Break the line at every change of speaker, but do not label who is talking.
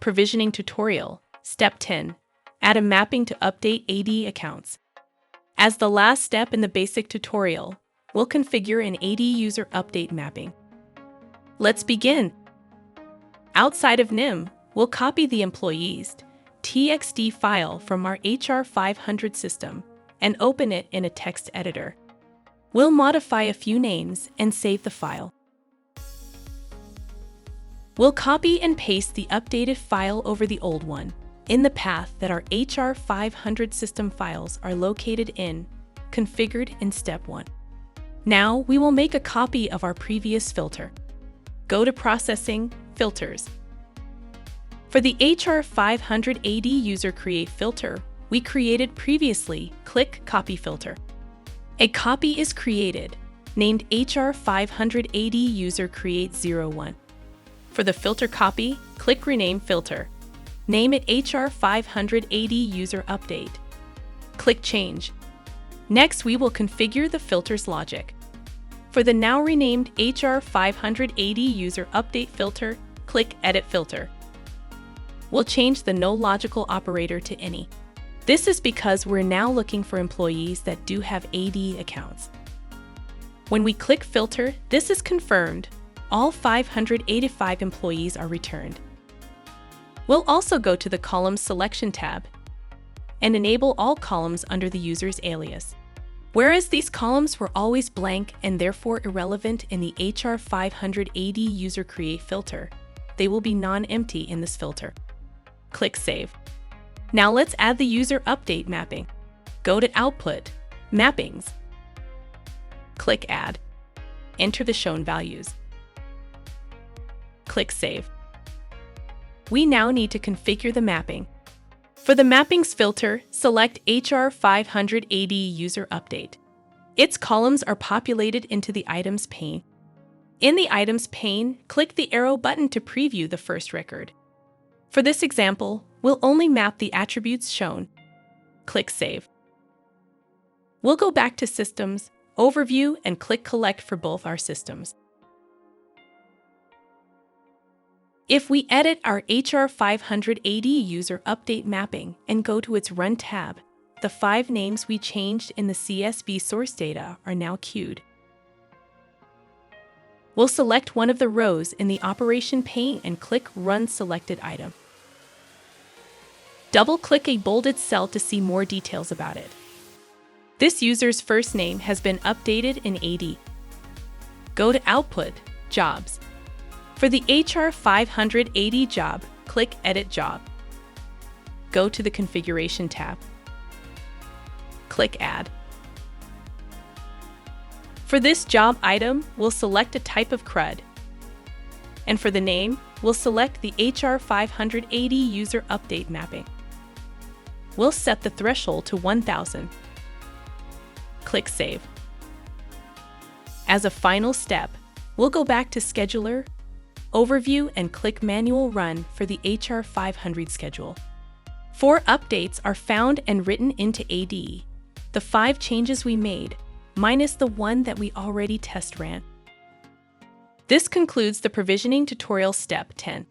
Provisioning tutorial. Step 10. Add a mapping to update AD accounts. As the last step in the basic tutorial, we'll configure an AD user update mapping. Let's begin. Outside of NIM, we'll copy the employees' TXT file from our HR 500 system and open it in a text editor. We'll modify a few names and save the file. We'll copy and paste the updated file over the old one in the path that our HR 500 system files are located in, configured in step 1. Now we will make a copy of our previous filter. Go to Processing, Filters. For the HR 500 AD user create filter we created previously, click Copy Filter. A copy is created, named HR 500 AD user create 01. For the filter copy, click Rename Filter. Name it HR 500 AD user update. Click Change. Next, we will configure the filter's logic. For the now renamed HR 500 AD user update filter, click Edit Filter. We'll change the no logical operator to any. This is because we're now looking for employees that do have AD accounts. When we click Filter, this is confirmed. All 585 employees are returned. We'll also go to the Columns Selection tab and enable all columns under the user's alias. Whereas these columns were always blank and therefore irrelevant in the HR 500 AD user create filter, they will be non-empty in this filter. Click Save. Now let's add the user update mapping. Go to Output, Mappings. Click Add. Enter the shown values. Click Save. We now need to configure the mapping. For the Mappings filter, select HR 500 AD User Update. Its columns are populated into the Items pane. In the Items pane, click the arrow button to preview the first record. For this example, we'll only map the attributes shown. Click Save. We'll go back to Systems, Overview, and click Collect for both our systems. If we edit our HR 500 AD user update mapping and go to its Run tab, the 5 names we changed in the CSV source data are now queued. We'll select one of the rows in the Operation pane and click Run Selected Item. Double-click a bolded cell to see more details about it. This user's first name has been updated in AD. Go to Output, Jobs. For the HR 500 AD job, click Edit Job. Go to the Configuration tab. Click Add. For this job item, we'll select a type of CRUD. And for the name, we'll select the HR 500 AD user update mapping. We'll set the threshold to 1000. Click Save. As a final step, we'll go back to Scheduler, Overview, and click Manual Run for the HR 500 schedule. 4 updates are found and written into AD. The 5 changes we made, minus the one that we already test ran. This concludes the provisioning tutorial step 10.